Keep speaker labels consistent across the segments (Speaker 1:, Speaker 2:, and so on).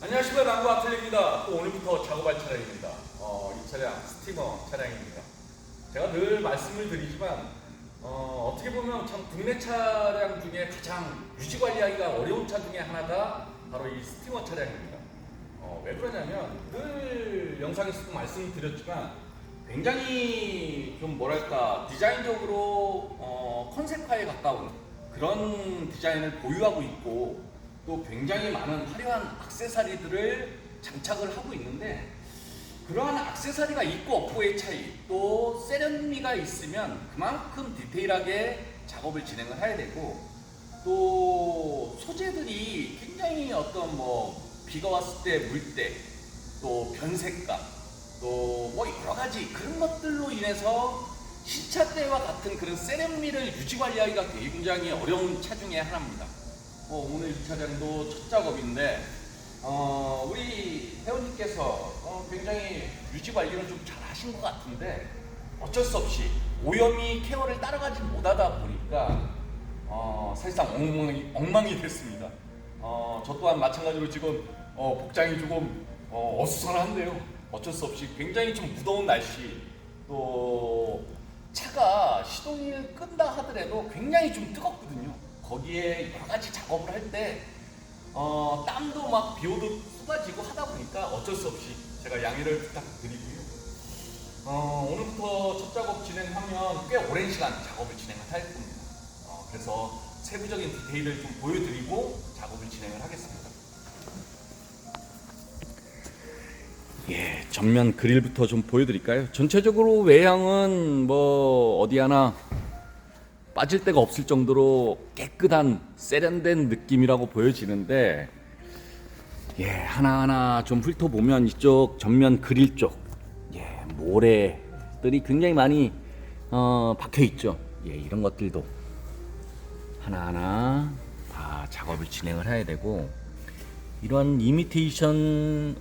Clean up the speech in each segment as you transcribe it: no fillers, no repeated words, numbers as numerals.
Speaker 1: 안녕하십니까, 남구 아틀리입니다. 또 오늘부터 작업할 차량입니다. 이 차량 스티머 차량입니다. 제가 늘 말씀을 드리지만 어떻게 보면 참 국내 차량 중에 가장 유지 관리하기가 어려운 차 중에 하나가 바로 이 스티머 차량입니다. 왜 그러냐면 늘 영상에서도 말씀드렸지만 굉장히 좀 뭐랄까 디자인적으로 컨셉화에 가까운 그런 디자인을 보유하고 있고 또 굉장히 많은 화려한 액세서리들을 장착을 하고 있는데 그러한 액세서리가 있고 없고의 차이, 또 세련미가 있으면 그만큼 디테일하게 작업을 진행을 해야 되고, 또 소재들이 굉장히 어떤 비가 왔을 때 물때, 또 변색감, 또 여러 가지 그런 것들로 인해서 신차 때와 같은 그런 세련미를 유지 관리하기가 굉장히 어려운 차 중에 하나입니다. 오늘 이 차량도 첫 작업인데 우리 회원님께서 굉장히 유지 관리를 좀 잘 하신 것 같은데 어쩔 수 없이 오염이 케어를 따라가지 못하다 보니까 사실상 엉망이 됐습니다. 저 또한 마찬가지로 지금 복장이 조금 어수선한데요. 어쩔 수 없이 굉장히 좀 무더운 날씨, 또 차가 시동을 끈다 하더라도 굉장히 좀 뜨겁거든요. 거기에 여러 가지 작업을 할 때 땀도 막 비 오듯 쏟아지고 하다 보니까 어쩔 수 없이 제가 양해를 부탁드리고요. 오늘부터 첫 작업 진행하면 꽤 오랜 시간 작업을 진행을 할 겁니다. 그래서 세부적인 디테일을 좀 보여드리고 작업을 진행을 하겠습니다. 예, 전면 그릴부터 좀 보여드릴까요? 전체적으로 외형은 어디 하나 빠질 데가 없을 정도로 깨끗한 세련된 느낌이라고 보여지는데, 예, 하나하나 좀 훑어보면 이쪽 전면 그릴 쪽, 예, 모래들이 굉장히 많이 박혀 있죠. 예, 이런 것들도 하나하나 다 작업을 진행을 해야 되고, 이런 이미테이션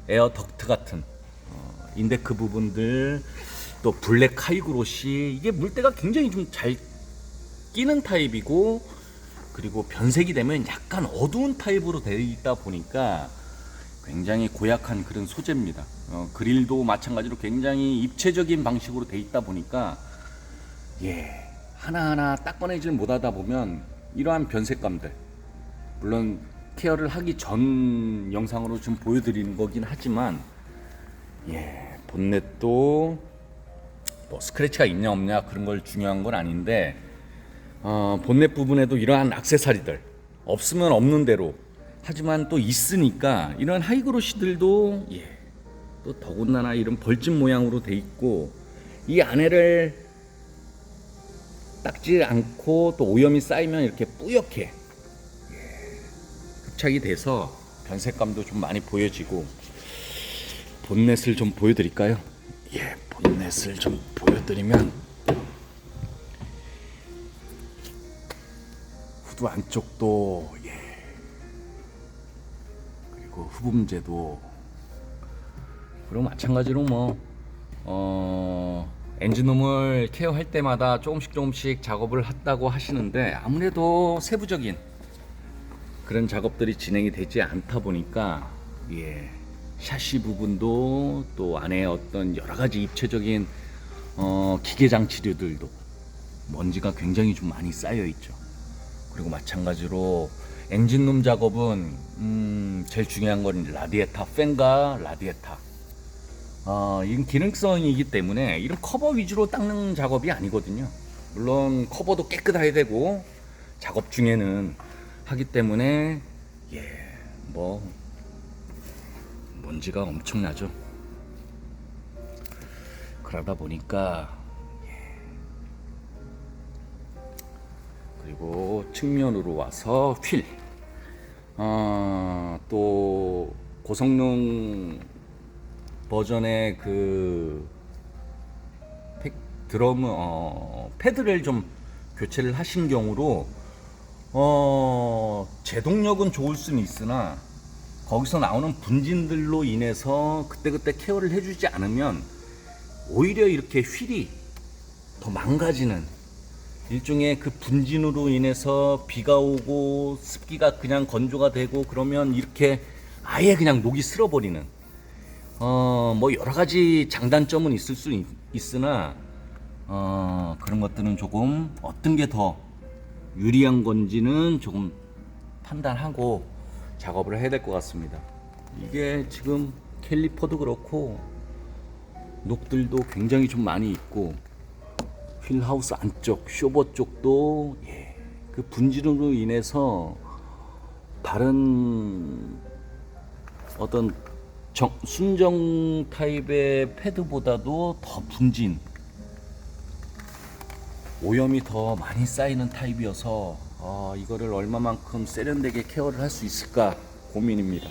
Speaker 1: 에어 덕트 같은 인데크 부분들, 또 블랙 하이그로시, 이게 물때가 굉장히 좀 잘 끼는 타입이고, 그리고 변색이 되면 약간 어두운 타입으로 되어 있다 보니까 굉장히 고약한 그런 소재입니다. 그릴도 마찬가지로 굉장히 입체적인 방식으로 되어 있다 보니까, 예, 하나하나 딱 꺼내질 못하다 보면 이러한 변색감들, 물론 케어를 하기 전 영상으로 좀 보여드리는 거긴 하지만, 예, 본넷도 스크래치가 있냐 없냐 그런 걸 중요한 건 아닌데, 본넷 부분에도 이러한 액세서리들 없으면 없는 대로, 하지만 또 있으니까 이런 하이그로시들도, 예, 또 더군다나 이런 벌집 모양으로 돼 있고, 이 안에를 닦지 않고 또 오염이 쌓이면 이렇게 뿌옇게, 예, 흡착이 돼서 변색감도 좀 많이 보여지고. 본넷을 좀 보여드릴까요? 예, 본넷을 좀 보여드리면 후드 안쪽도, 예, 그리고 흡음재도, 그리고 마찬가지로 엔진룸을 케어할 때마다 조금씩 작업을 했다고 하시는데, 아무래도 세부적인 그런 작업들이 진행이 되지 않다 보니까, 예, 샤시 부분도, 또 안에 어떤 여러 가지 입체적인 기계 장치류들도 먼지가 굉장히 좀 많이 쌓여 있죠. 그리고 마찬가지로 엔진룸 작업은 제일 중요한 건 라디에타, 팬과 라디에타. 이건 기능성이기 때문에 이런 커버 위주로 닦는 작업이 아니거든요. 물론 커버도 깨끗해야 되고 작업 중에는 하기 때문에, 예, 먼지가 엄청나죠. 그러다 보니까, 예. 그리고 측면으로 와서 휠, 또 고성능 버전의 그 드럼 패드를 좀 교체를 하신 경우로 제동력은 좋을 수는 있으나 거기서 나오는 분진들로 인해서 그때그때 케어를 해주지 않으면 오히려 이렇게 휠이 더 망가지는
Speaker 2: 일종의 그 분진으로 인해서 비가 오고 습기가 그냥 건조가 되고 그러면 이렇게 아예 그냥 녹이 슬어버리는 뭐 여러 가지 장단점은 있을 수 있으나 그런 것들은 조금 어떤 게 더 유리한 건지는 조금 판단하고 작업을 해야 될 것 같습니다. 이게 지금 캘리퍼도 그렇고 녹들도 굉장히 좀 많이 있고 휠하우스 안쪽 쇼버 쪽도 그 분진으로 인해서 다른 어떤 순정 타입의 패드보다도 더 분진 오염이 더 많이 쌓이는 타입이어서 이거를 얼마만큼 세련되게 케어를 할 수 있을까 고민입니다.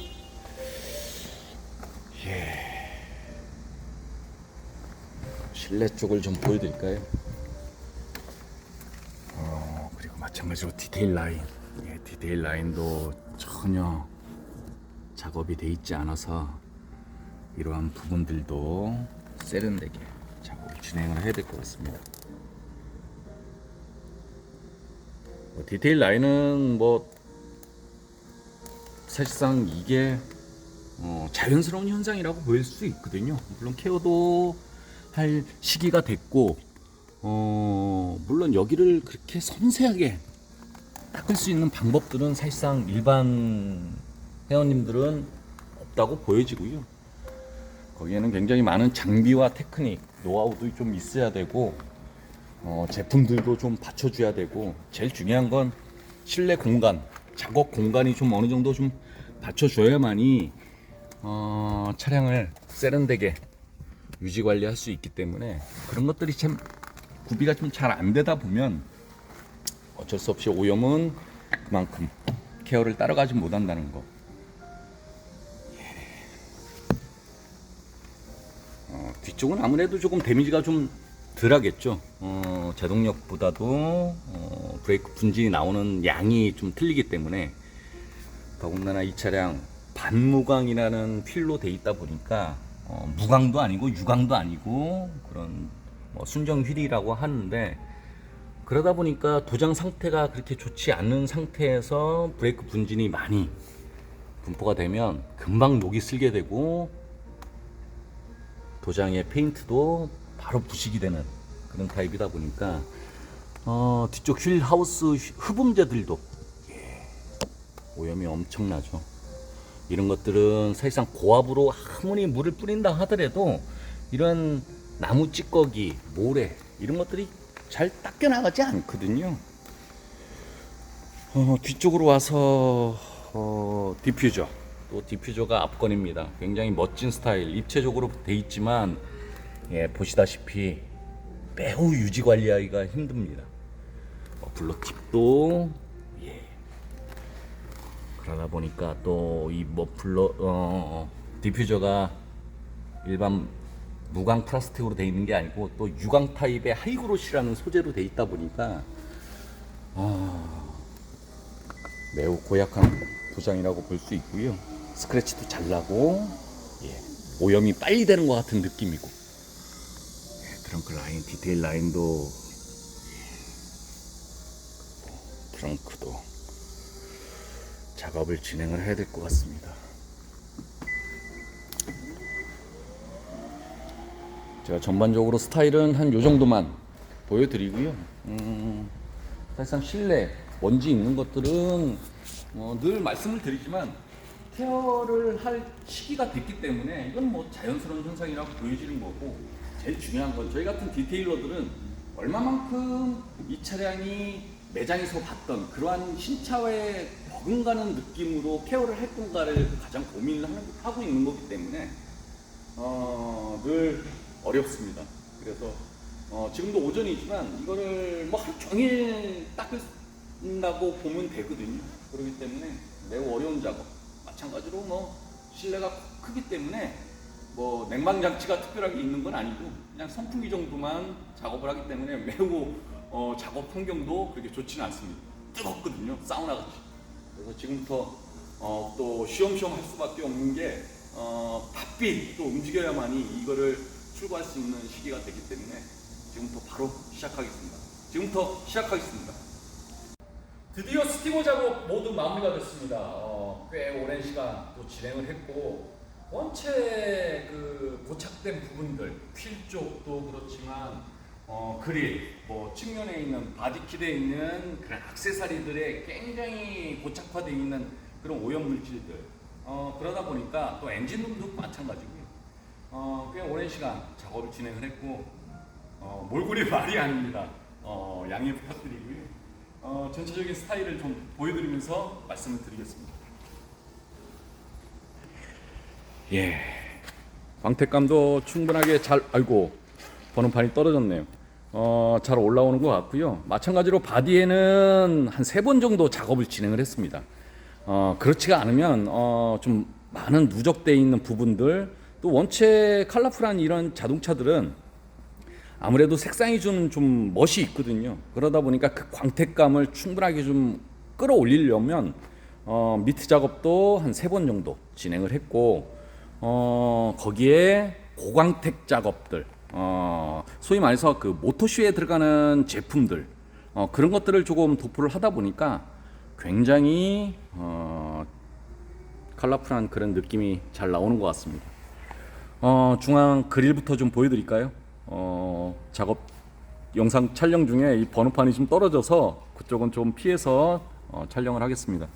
Speaker 2: 실내 쪽을 좀 보여드릴까요? 그리고 마찬가지로 디테일 라인, 디테일 라인도 전혀 작업이 돼 있지 않아서 이러한 부분들도 세련되게 작업을 진행을 해야 될 것 같습니다. 디테일 라인은 뭐 사실상 이게 자연스러운 현상이라고 보일 수 있거든요. 물론 케어도 할 시기가 됐고 물론 여기를 그렇게 섬세하게 닦을 수 있는 방법들은 사실상 일반 회원님들은 없다고 보여지고요. 거기에는 굉장히 많은 장비와 테크닉, 노하우도 좀 있어야 되고 제품들도 좀 받쳐줘야 되고 제일 중요한 건 실내 공간, 작업 공간이 좀 어느 정도 좀 받쳐줘야만이 차량을 세련되게 유지 관리할 수 있기 때문에 그런 것들이 참 구비가 좀 잘 안 되다 보면 어쩔 수 없이 오염은 그만큼 케어를 따라가지 못한다는 거. 뒤쪽은 아무래도 조금 데미지가 좀 덜하겠죠. 제동력보다도 브레이크 분진이 나오는 양이 좀 틀리기 때문에 더군다나 이 차량 반무광이라는 휠로 돼 있다 보니까 무광도 아니고 유광도 아니고 그런 순정 휠이라고 하는데 그러다 보니까 도장 상태가 그렇게 좋지 않은 상태에서 브레이크 분진이 많이 분포가 되면 금방 녹이 슬게 되고 도장의 페인트도 바로 부식이 되는 그런 타입이다 보니까 뒤쪽 휠 하우스 흡음재들도 오염이 엄청나죠. 이런 것들은 사실상 고압으로 아무리 물을 뿌린다 하더라도 이런 나무 찌꺼기, 모래 이런 것들이 잘 닦여 나가지 않거든요. 뒤쪽으로 와서 디퓨저, 또 디퓨저가 앞건입니다. 굉장히 멋진 스타일, 입체적으로 돼 있지만 보시다시피 매우 유지 관리하기가 힘듭니다. 머플러 팁도 그러다 보니까 또 이 머플러 디퓨저가 일반 무광 플라스틱으로 되어 있는 게 아니고 또 유광 타입의 하이그로시라는 소재로 되어 있다 보니까 매우 고약한 도장이라고 볼 수 있고요. 스크래치도 잘 나고 오염이 빨리 되는 것 같은 느낌이고 트렁크 라인, 디테일 라인도 트렁크도 작업을 진행을 해야 될 것 같습니다. 제가 전반적으로 스타일은 한 요 정도만 보여드리고요. 사실상 실내 먼지 있는 것들은 늘 말씀을 드리지만 케어를 할 시기가 됐기 때문에 이건 뭐 자연스러운 현상이라고 보여지는 거고 제일 중요한 건 저희 같은 디테일러들은 얼마만큼 이 차량이 매장에서 봤던 그러한 신차에 버금가는 느낌으로 케어를 할 건가를 가장 고민을 하고 있는 거기 때문에 늘 어렵습니다. 그래서 지금도 오전이지만 이거를 뭐 하루 종일 닦는다고 보면 되거든요. 그렇기 때문에 매우 어려운 작업. 마찬가지로 뭐 실내가 크기 때문에 뭐 냉방 장치가 특별하게 있는 건 아니고 그냥 선풍기 정도만 작업을 하기 때문에 매우 작업 환경도 그렇게 좋지는 않습니다. 뜨겁거든요. 사우나 같이. 그래서 지금부터 또 쉬엄쉬엄 할 수밖에 없는 게 바삐 또 움직여야만이 이거를 출고할 수 있는 시기가 되기 때문에 지금부터 바로 시작하겠습니다.
Speaker 1: 지금부터 시작하겠습니다. 드디어 스티머 작업 모두 마무리가 됐습니다. 꽤 오랜 시간 또 진행을 했고, 원체 그 고착된 부분들, 휠 쪽도 그렇지만 그릴, 뭐 측면에 있는 바디킷에 있는 그런 액세서리들에 굉장히 고착화되어 있는 그런 오염 물질들, 그러다 보니까 또 엔진룸도 마찬가지고요. 꽤 오랜 시간 작업을 진행을 했고, 몰골이 말이 아닙니다. 양해 부탁드리고요. 전체적인 스타일을 좀 보여드리면서 말씀을 드리겠습니다. 예, 광택감도 충분하게 잘, 아이고 번호판이 떨어졌네요. 잘 올라오는 것 같고요. 마찬가지로 바디에는 한 3번 정도 작업을 진행을 했습니다. 그렇지가 않으면 좀 많은 누적되어 있는 부분들, 또 원체 컬러풀한 이런 자동차들은 아무래도 색상이 좀 멋이 있거든요. 그러다 보니까 그 광택감을 충분하게 좀 끌어올리려면 미트 작업도 한 3번 정도 진행을 했고, 거기에 고광택 작업들, 소위 말해서 그 모터쇼에 들어가는 제품들, 그런 것들을 조금 도포를 하다 보니까 굉장히 컬러풀한 그런 느낌이 잘 나오는 것 같습니다. 중앙 그릴부터 좀 보여드릴까요? 작업 영상 촬영 중에 이 번호판이 좀 떨어져서 그쪽은 좀 피해서 촬영을 하겠습니다.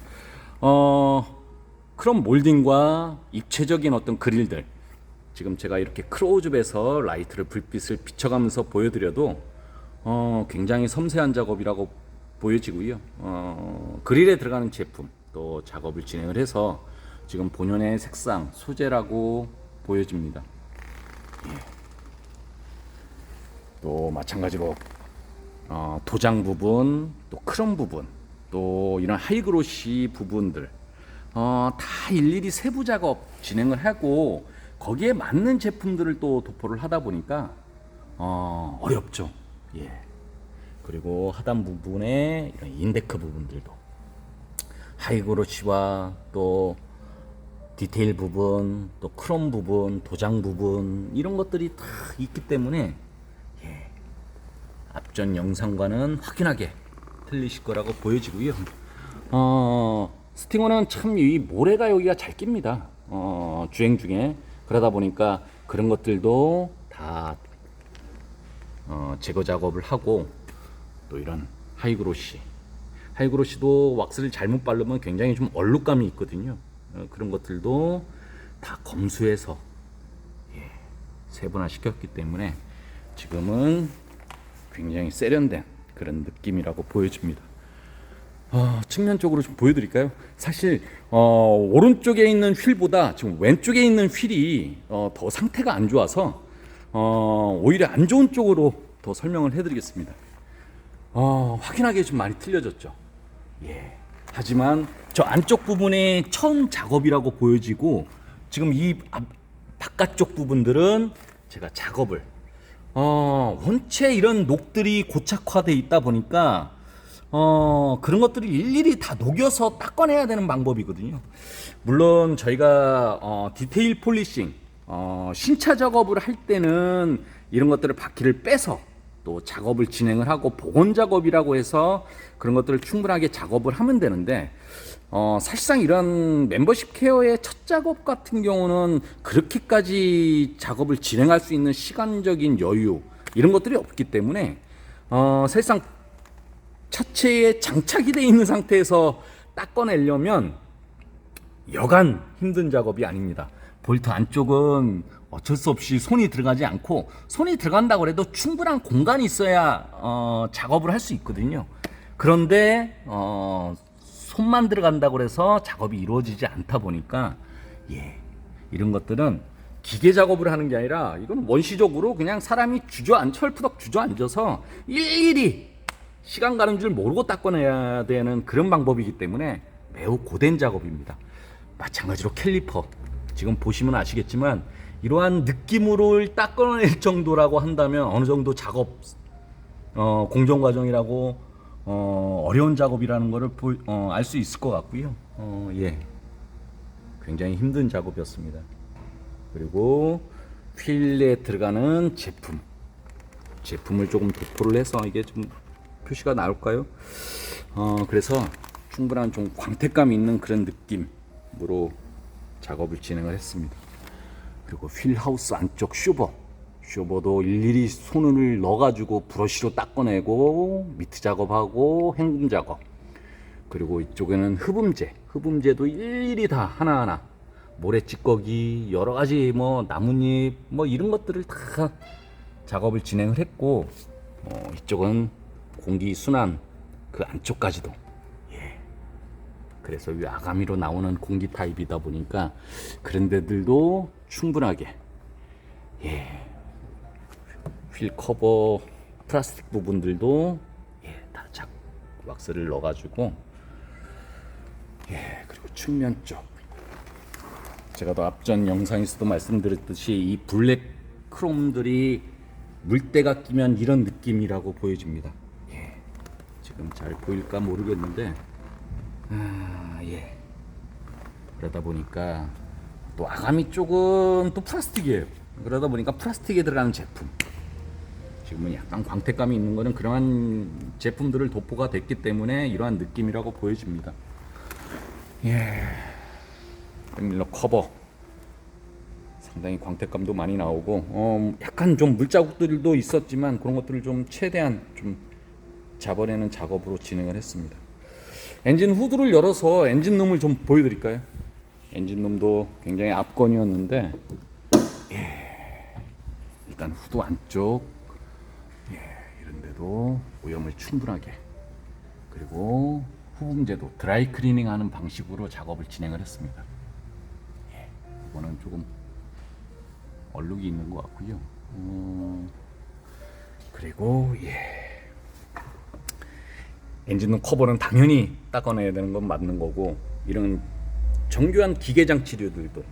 Speaker 1: 크롬 몰딩과 입체적인 어떤 그릴들, 지금 제가 이렇게 클로즈업에서 라이트를 불빛을 비춰가면서 보여드려도 굉장히 섬세한 작업이라고 보여지고요. 그릴에 들어가는 제품 또 작업을 진행을 해서 지금 본연의 색상 소재라고 보여집니다. 예. 또 마찬가지로 도장 부분, 또 크롬 부분, 또 이런 하이그로시 부분들 다 일일이 세부 작업 진행을 하고 거기에 맞는 제품들을 또 도포를 하다 보니까 어렵죠. 예. 그리고 하단 부분에 이런 인데크 부분들도 하이그로시와 또 디테일 부분, 또 크롬 부분, 도장 부분 이런 것들이 다 있기 때문에 앞전 영상과는 확연하게 틀리실 거라고 보여지고요. 스팅어는 참 이 모래가 여기가 잘 낍니다. 주행 중에. 그러다 보니까 그런 것들도 다 제거 작업을 하고, 또 이런 하이그로시도 왁스를 잘못 바르면 굉장히 좀 얼룩감이 있거든요. 그런 것들도 다 검수해서 세분화 시켰기 때문에 지금은 굉장히 세련된 그런 느낌이라고 보여집니다. 측면 쪽으로 좀 보여드릴까요? 사실 오른쪽에 있는 휠보다 지금 왼쪽에 있는 휠이 더 상태가 안 좋아서 오히려 안 좋은 쪽으로 더 설명을 해드리겠습니다. 확연하게 좀 많이 틀려졌죠. 예. 하지만 저 안쪽 부분에 처음 작업이라고 보여지고, 지금 이 바깥쪽 부분들은 제가 작업을 원체 이런 녹들이 고착화되어 있다 보니까 그런 것들을 일일이 다 녹여서 닦아내야 되는 방법이거든요. 물론 저희가 디테일 폴리싱, 신차 작업을 할 때는 이런 것들을 바퀴를 빼서 또 작업을 진행을 하고 복원 작업이라고 해서 그런 것들을 충분하게 작업을 하면 되는데, 사실상 이런 멤버십 케어의 첫 작업 같은 경우는 그렇게까지 작업을 진행할 수 있는 시간적인 여유 이런 것들이 없기 때문에 사실상 차체에 장착이 되어 있는 상태에서 닦아내려면 여간 힘든 작업이 아닙니다. 볼트 안쪽은 어쩔 수 없이 손이 들어가지 않고, 손이 들어간다고 해도 충분한 공간이 있어야 작업을 할 수 있거든요. 그런데 손만 들어간다고 해서 작업이 이루어지지 않다 보니까 이런 것들은 기계 작업을 하는 게 아니라 이건 원시적으로 그냥 사람이 철푸덕 주저앉아서 일일이 시간 가는 줄 모르고 닦아내야 되는 그런 방법이기 때문에 매우 고된 작업입니다. 마찬가지로 캘리퍼, 지금 보시면 아시겠지만 이러한 느낌으로 닦아낼 정도라고 한다면 어느 정도 작업 공정 과정이라고 어려운 작업이라는 것을 알 수 있을 것 같고요. 굉장히 힘든 작업이었습니다. 그리고 휠에 들어가는 제품을 조금 도포를 해서 이게 좀
Speaker 2: 표시가 나올까요? 그래서 충분한 좀 광택감 있는 그런 느낌으로 작업을 진행을 했습니다. 그리고 휠하우스 안쪽 쇼버도 일일이 손을 넣어가지고 브러쉬로 닦아내고 미트 작업하고 헹굼 작업, 그리고 이쪽에는 흡음재도 일일이 다 하나하나 모래 찌꺼기 여러 가지 뭐 나뭇잎 뭐 이런 것들을 다 작업을 진행을 했고, 이쪽은 공기 순환 그 안쪽까지도, 예. 그래서 이 아가미로 나오는 공기 타입이다 보니까 그런 데들도 충분하게, 예. 휠 커버 플라스틱 부분들도, 예, 다 왁스를 넣어가지고, 예. 그리고 측면 쪽, 제가 더 앞전 영상에서도 말씀드렸듯이 이 블랙 크롬들이 물때가 끼면 이런 느낌이라고 보여집니다. 예. 지금 잘 보일까 모르겠는데, 예. 그러다 보니까 또 아가미 쪽은 또 플라스틱이에요. 그러다 보니까 플라스틱에 들어가는 제품, 지금은 약간 광택감이 있는 거는 그러한 제품들을 도포가 됐기 때문에 이러한 느낌이라고 보여집니다. 예. 백밀러 커버 상당히 광택감도 많이 나오고, 약간 좀 물자국들도 있었지만 그런 것들을 좀 최대한 좀 잡아내는 작업으로 진행을 했습니다. 엔진 후드를 열어서 엔진룸을 좀 보여드릴까요? 엔진룸도 굉장히 압권이었는데, 예, 일단 후드 안쪽, 예, 이런데도 오염을 충분하게, 그리고 흡음제도 드라이 클리닝 하는 방식으로 작업을 진행을 했습니다. 예, 이거는 조금 얼룩이 있는 것 같고요. 그리고, 예, 엔진룸 커버는 당연히 닦아내야 되는 건 맞는 거고, 이런 정교한 기계 장치류들도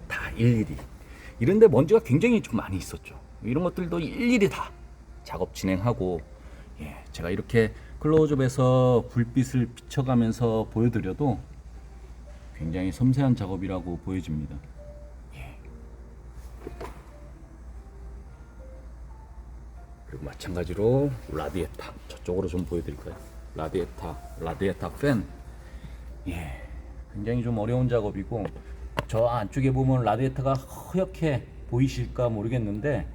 Speaker 2: 다 일일이, 이런데 먼지가 굉장히 좀 많이 있었죠. 이런 것들도 일일이 다 작업 진행하고, 예, 제가 이렇게 클로즈업에서 불빛을 비춰가면서 보여드려도 굉장히 섬세한 작업이라고 보여집니다. 예. 그리고 마찬가지로 라디에타, 저쪽으로 좀 보여드릴까요? 라디에타 팬, 예, 굉장히 좀 어려운 작업이고, 저 안쪽에 보면 라디에타가 허옇게 보이실까 모르겠는데,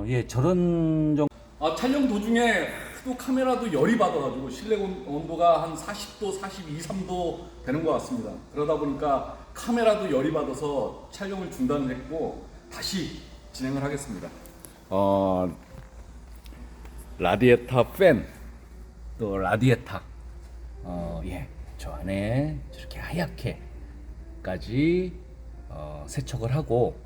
Speaker 2: 예, 저런 촬영 도중에 또 카메라도 열이 받아가지고 실내 온도가 한 40도, 42, 3도 되는 것 같습니다. 그러다 보니까 카메라도 열이 받아서 촬영을 중단했고 다시 진행을 하겠습니다. 라디에타 팬, 또 라디에타, 예, 저 안에 저렇게 하얗게까지 세척을 하고,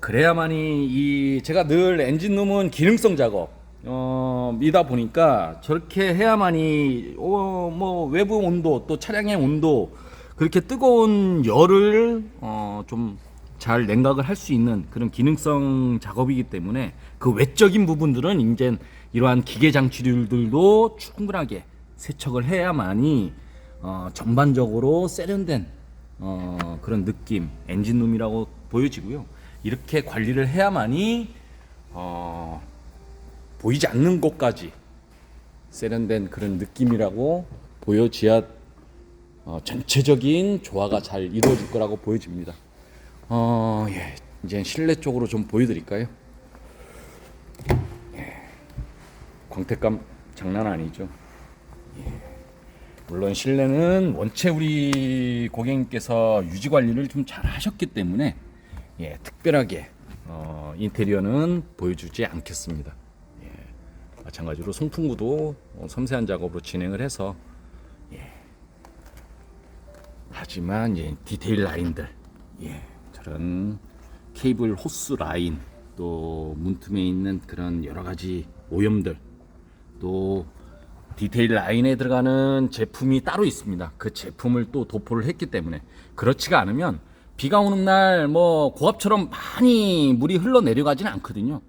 Speaker 2: 그래야만이 이 제가 늘 엔진룸은 기능성 작업이다 보니까 저렇게 해야만이 뭐 외부 온도 또 차량의 온도, 그렇게 뜨거운 열을 좀 잘 냉각을 할 수 있는 그런 기능성 작업이기 때문에 그 외적인 부분들은 이제 이러한 기계 장치들도 충분하게 세척을 해야만이 전반적으로 세련된 그런 느낌, 엔진룸이라고 보여지고요. 이렇게 관리를 해야만이 보이지 않는 곳까지 세련된 그런 느낌이라고 보여져야 전체적인 조화가 잘 이루어질 거라고 보여집니다. 예, 이제 실내 쪽으로 좀 보여드릴까요? 예, 광택감 장난 아니죠. 예, 물론 실내는 원체 우리 고객님께서 유지 관리를 좀 잘 하셨기 때문에, 예, 특별하게 인테리어는 보여주지 않겠습니다. 예, 마찬가지로 송풍구도 섬세한 작업으로 진행을 해서, 예, 하지만 예, 디테일 라인들, 예, 저런 케이블 호스 라인, 또 문틈에 있는 그런 여러 가지 오염들, 또 디테일 라인에 들어가는 제품이 따로 있습니다. 그 제품을 또 도포를 했기 때문에, 그렇지가 않으면 비가 오는 날 뭐 고압처럼 많이 물이 흘러 내려가지는 않거든요.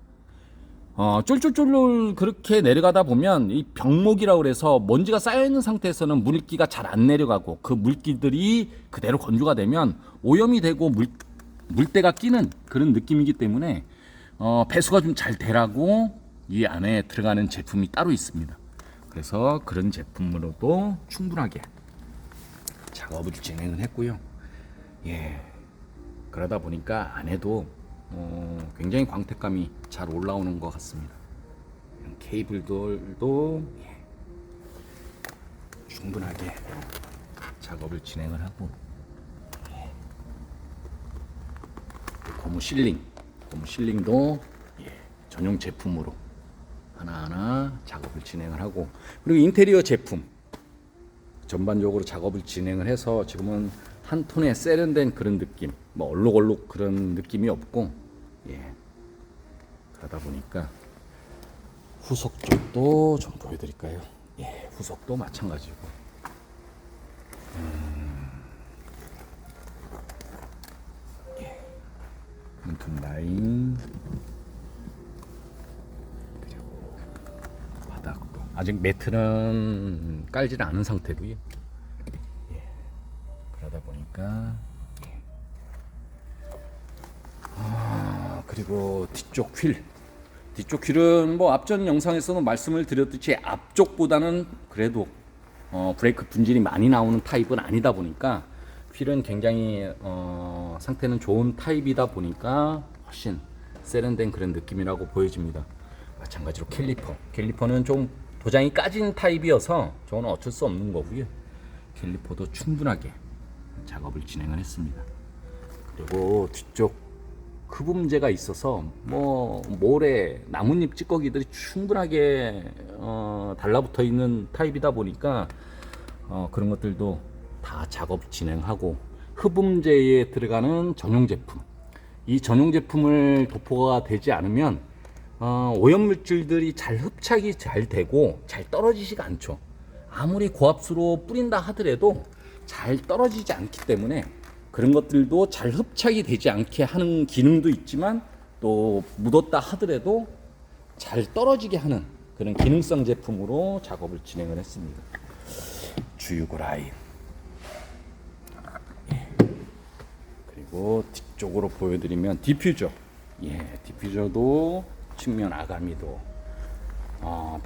Speaker 2: 쫄쫄쫄 그렇게 내려가다 보면 이 병목이라고 그래서 먼지가 쌓여 있는 상태에서는 물기가 잘 안 내려가고, 그 물기들이 그대로 건조가 되면 오염이 되고 물때가 끼는 그런 느낌이기 때문에 배수가 좀 잘 되라고 이 안에 들어가는 제품이 따로 있습니다. 그래서 그런 제품으로도 충분하게 작업을 진행을 했고요. 예, 그러다 보니까 안에도 굉장히 광택감이 잘 올라오는 것 같습니다. 케이블들도 충분하게 작업을 진행을 하고, 고무 실링도 전용 제품으로 하나하나 작업을 진행을 하고, 그리고 인테리어 제품 전반적으로 작업을 진행을 해서 지금은 한 톤에 세련된 그런 느낌, 뭐 얼룩얼룩 그런 느낌이 없고, 그러다 보니까 후속 쪽도 좀 보여드릴까요? 후속도 마찬가지고, 문틈 라인, 그리고 바닥도 아직 매트는 깔지 않은 상태고요. 그러다 보니까 그리고 뒤쪽 휠은 뭐 앞전 영상에서도 말씀을 드렸듯이 앞쪽보다는 그래도 브레이크 분질이 많이 나오는 타입은 아니다 보니까 휠은 굉장히 상태는 좋은 타입이다 보니까 훨씬 세련된 그런 느낌이라고 보여집니다. 마찬가지로 캘리퍼는 좀 도장이 까진 타입이어서 저는 어쩔 수 없는 거고요. 캘리퍼도 충분하게 작업을 진행을 했습니다. 그리고 뒤쪽 흡음재가 있어서 뭐 모래, 나뭇잎 찌꺼기들이 충분하게 달라붙어 있는 타입이다 보니까 그런 것들도 다 작업 진행하고, 흡음재에 들어가는 전용 제품, 이 전용 제품을 도포가 되지 않으면 오염물질들이 잘 흡착이 잘 되고 잘 떨어지지가 않죠. 아무리 고압수로 뿌린다 하더라도 잘 떨어지지 않기 때문에 그런 것들도 잘 흡착이 되지 않게 하는 기능도 있지만, 또 묻었다 하더라도 잘 떨어지게 하는 그런 기능성 제품으로 작업을 진행을 했습니다. 주유구 라인, 그리고 뒤쪽으로 보여드리면 디퓨저, 디퓨저도 측면 아가미도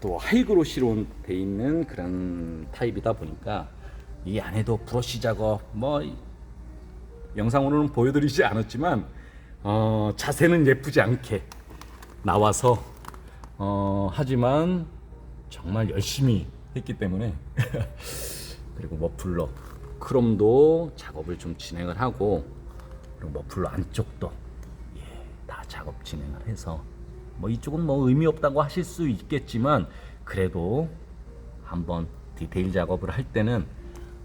Speaker 2: 또 하이그로시로 돼 있는 그런 타입이다 보니까 이 안에도 브러쉬 작업, 뭐 영상으로는 보여드리지 않았지만 자세는 예쁘지 않게 나와서 하지만 정말 열심히 했기 때문에 그리고 머플러 크롬도 작업을 좀 진행을 하고, 그리고 머플러 안쪽도 다 작업 진행을 해서, 뭐 이쪽은 뭐 의미 없다고 하실 수 있겠지만 그래도 한번 디테일 작업을 할 때는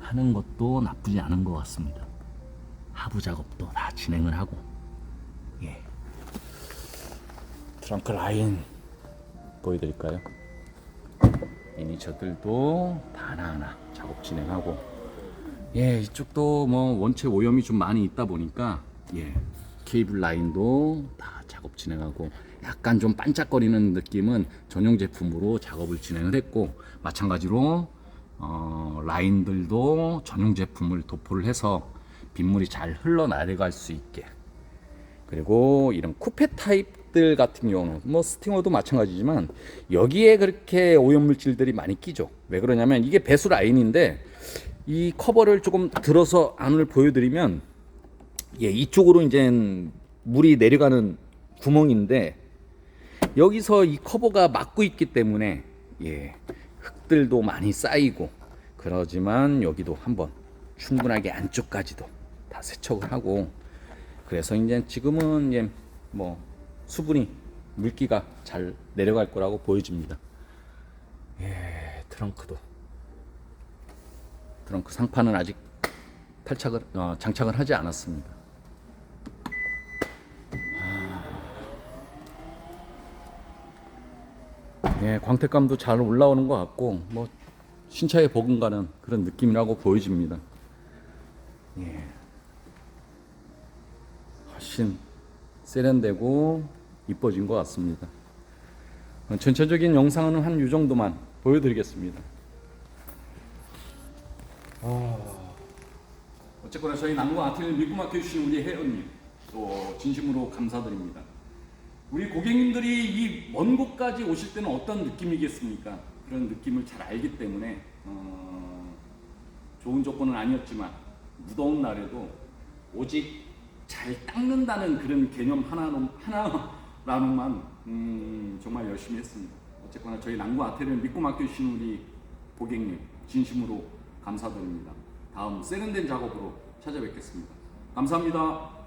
Speaker 2: 하는 것도 나쁘지 않은 것 같습니다. 하부 작업도 다 진행을 하고, 트렁크 라인 보여드릴까요? 미니처들도 다 하나하나 작업 진행하고, 이쪽도 뭐 원체 오염이 좀 많이 있다 보니까 케이블 라인도 다 작업 진행하고, 약간 좀 반짝거리는 느낌은 전용 제품으로 작업을 진행을 했고, 마찬가지로 라인들도 전용 제품을 도포를 해서 빗물이 잘 흘러내려갈 수 있게. 그리고 이런 쿠페 타입들 같은 경우는 뭐 스팅어도 마찬가지지만 여기에 그렇게 오염물질들이 많이 끼죠. 왜 그러냐면 이게 배수 라인인데, 이 커버를 조금 들어서 안을 보여드리면 이쪽으로 이제 물이 내려가는 구멍인데, 여기서 이 커버가 막고 있기 때문에 흙들도 많이 쌓이고 그러지만 여기도 한번 충분하게 안쪽까지도 다 세척을 하고, 그래서 이제 지금은 이제 뭐 수분이 물기가 잘 내려갈 거라고 보여집니다. 트렁크 상판은 아직 장착을 하지 않았습니다. 광택감도 잘 올라오는 것 같고, 뭐 신차에 버금가는 그런 느낌이라고 보여집니다. 훨씬 세련되고 이뻐진 것 같습니다. 전체적인 영상은 한 이 정도만 보여드리겠습니다. 어쨌거나 저희 난구 아트를 믿고 맡겨주신 우리 회원님 또 진심으로 감사드립니다. 우리 고객님들이 이 먼 곳까지 오실 때는 어떤 느낌이겠습니까? 그런 느낌을 잘 알기 때문에 좋은 조건은 아니었지만 무더운 날에도 오직 잘 닦는다는 그런 개념 하나로만 정말 열심히 했습니다. 어쨌거나 저희 랑구 아테리를 믿고 맡겨주신 우리 고객님 진심으로 감사드립니다. 다음 세련된 작업으로 찾아뵙겠습니다. 감사합니다.